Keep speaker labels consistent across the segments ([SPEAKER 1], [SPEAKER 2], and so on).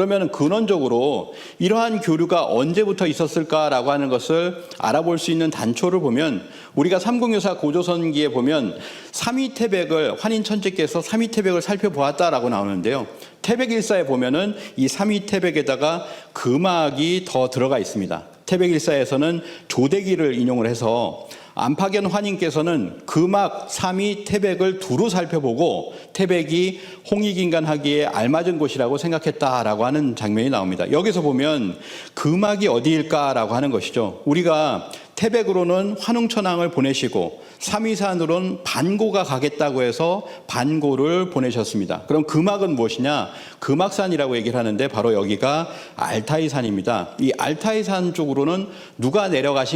[SPEAKER 1] 그러면 근원적으로 이러한 교류가 언제부터 있었을까라고 하는 것을 알아볼 수 있는 단초를 보면 우리가 삼국유사 고조선기에 보면 삼위태백을 환인천재께서 삼위태백을 살펴보았다라고 나오는데요. 태백일사에 보면은 이 삼위태백에다가 금악이 더 들어가 있습니다. 태백일사에서는 조대기를 인용을 해서 안파견 환인께서는 금악, 삼위, 태백을 두루 살펴보고 태백이 홍익인간하기에 알맞은 곳이라고 생각했다라고 하는 장면이 나옵니다. 여기서 보면 금악이 어디일까라고 하는 것이죠. 우리가 태백으로는 환웅천왕을 보내시고 삼위산으로는 반고가 가겠다고 해서 반고를 보내셨습니다. 그럼 금악은 무엇이냐? 금악산이라고 얘기를 하는데 바로 여기가 알타이산입니다. 이 알타이산 쪽으로는 누가 내려간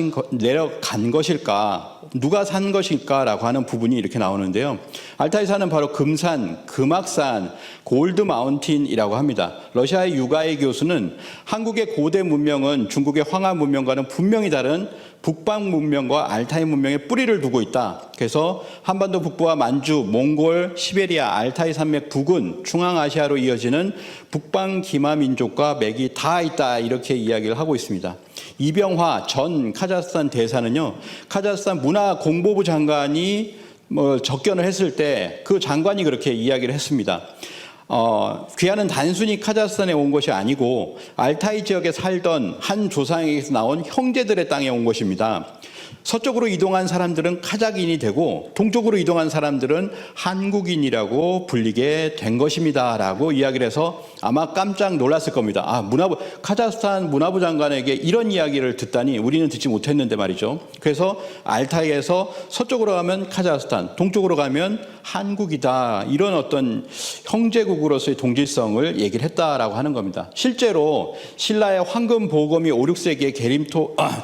[SPEAKER 1] 것일까? 누가 산 것일까라고 하는 부분이 이렇게 나오는데요. 알타이산은 바로 금산, 금악산, 골드마운틴이라고 합니다. 러시아의 유가이 교수는 한국의 고대 문명은 중국의 황하 문명과는 분명히 다른 북방 문명과 알타이 문명의 뿌리를 두고 있다. 그래서 한반도 북부와 만주, 몽골, 시베리아, 알타이 산맥 북은 중앙아시아로 이어지는 북방 기마 민족과 맥이 다 있다. 이렇게 이야기를 하고 있습니다. 이병화 전 카자흐스탄 대사는요, 카자흐스탄 문화공보부 장관이 접견을 했을 때 그 장관이 그렇게 이야기를 했습니다. 귀하는 단순히 카자흐스탄에 온 것이 아니고 알타이 지역에 살던 한 조상에게서 나온 형제들의 땅에 온 것입니다. 서쪽으로 이동한 사람들은 카자흐인이 되고 동쪽으로 이동한 사람들은 한국인이라고 불리게 된 것입니다. 라고 이야기를 해서 아마 깜짝 놀랐을 겁니다. 카자흐스탄 문화부 장관에게 이런 이야기를 듣다니 우리는 듣지 못했는데 말이죠. 그래서 알타이에서 서쪽으로 가면 카자흐스탄, 동쪽으로 가면 한국이다. 이런 어떤 형제국으로서의 동질성을 얘기를 했다라고 하는 겁니다. 실제로 신라의 황금 보검이 5, 6세기에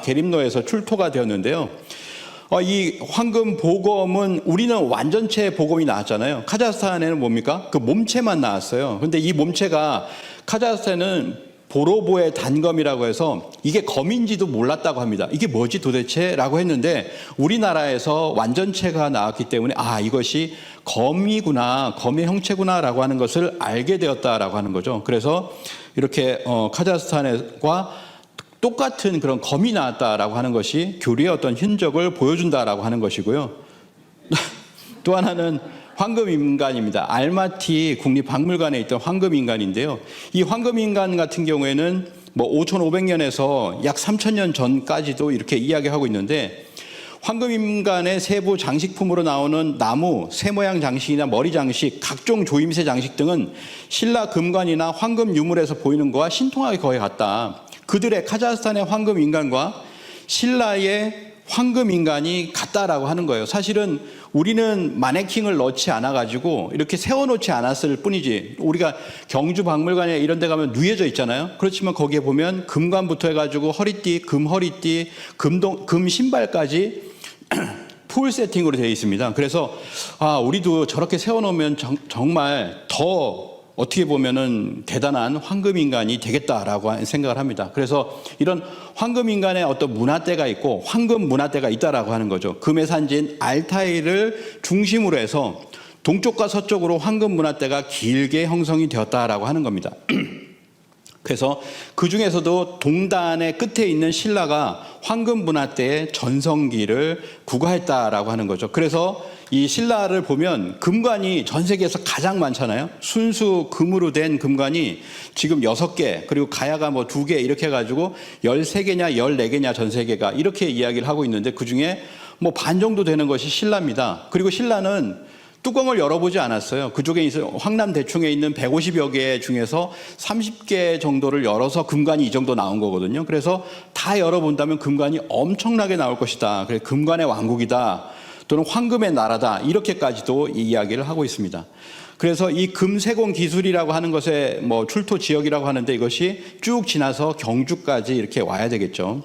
[SPEAKER 1] 계림노에서 출토가 되었는데요. 이 황금 보검은 우리는 완전체 보검이 나왔잖아요. 카자흐스탄에는 뭡니까? 그 몸체만 나왔어요. 근데 이 몸체가 카자흐스탄은 보로보의 단검이라고 해서 이게 검인지도 몰랐다고 합니다. 이게 뭐지 도대체? 라고 했는데 우리나라에서 완전체가 나왔기 때문에 이것이 검이구나, 검의 형체구나 라고 하는 것을 알게 되었다라고 하는 거죠. 그래서 이렇게 카자흐스탄과 똑같은 그런 검이 나왔다라고 하는 것이 교류의 어떤 흔적을 보여준다라고 하는 것이고요. 또 하나는 황금인간입니다. 알마티 국립박물관에 있던 황금인간인데요. 이 황금인간 같은 경우에는 5,500년에서 약 3,000년 전까지도 이렇게 이야기하고 있는데 황금인간의 세부 장식품으로 나오는 나무, 새 모양 장식이나 머리 장식, 각종 조임새 장식 등은 신라 금관이나 황금 유물에서 보이는 것과 신통하게 거의 같다. 그들의 카자흐스탄의 황금인간과 신라의 황금인간이 같다라고 하는 거예요. 사실은 우리는 마네킹을 넣지 않아가지고 이렇게 세워놓지 않았을 뿐이지 우리가 경주박물관에 이런 데 가면 누워져 있잖아요. 그렇지만 거기에 보면 금관부터 해가지고 허리띠, 금허리띠, 금 신발까지 풀 세팅으로 되어 있습니다. 그래서 우리도 저렇게 세워놓으면 정말 더 어떻게 보면은 대단한 황금인간이 되겠다라고 생각을 합니다. 그래서 이런 황금인간의 어떤 문화대가 있고 황금 문화대가 있다라고 하는 거죠. 금의 산지인 알타이를 중심으로 해서 동쪽과 서쪽으로 황금 문화대가 길게 형성이 되었다라고 하는 겁니다. 그래서 그 중에서도 동단의 끝에 있는 신라가 황금 문화대의 전성기를 구가했다라고 하는 거죠. 그래서 이 신라를 보면 금관이 전 세계에서 가장 많잖아요. 순수 금으로 된 금관이 지금 6개, 그리고 가야가 2개 이렇게 해가지고 13개냐 14개냐 전 세계가 이렇게 이야기를 하고 있는데 그중에 반 정도 되는 것이 신라입니다. 그리고 신라는 뚜껑을 열어보지 않았어요. 그쪽에 황남 대충에 있는 150여 개 중에서 30개 정도를 열어서 금관이 이 정도 나온 거거든요. 그래서 다 열어본다면 금관이 엄청나게 나올 것이다. 그래서 금관의 왕국이다. 또는 황금의 나라다. 이렇게까지도 이야기를 하고 있습니다. 그래서 이 금세공 기술이라고 하는 것의 출토 지역이라고 하는데 이것이 쭉 지나서 경주까지 이렇게 와야 되겠죠.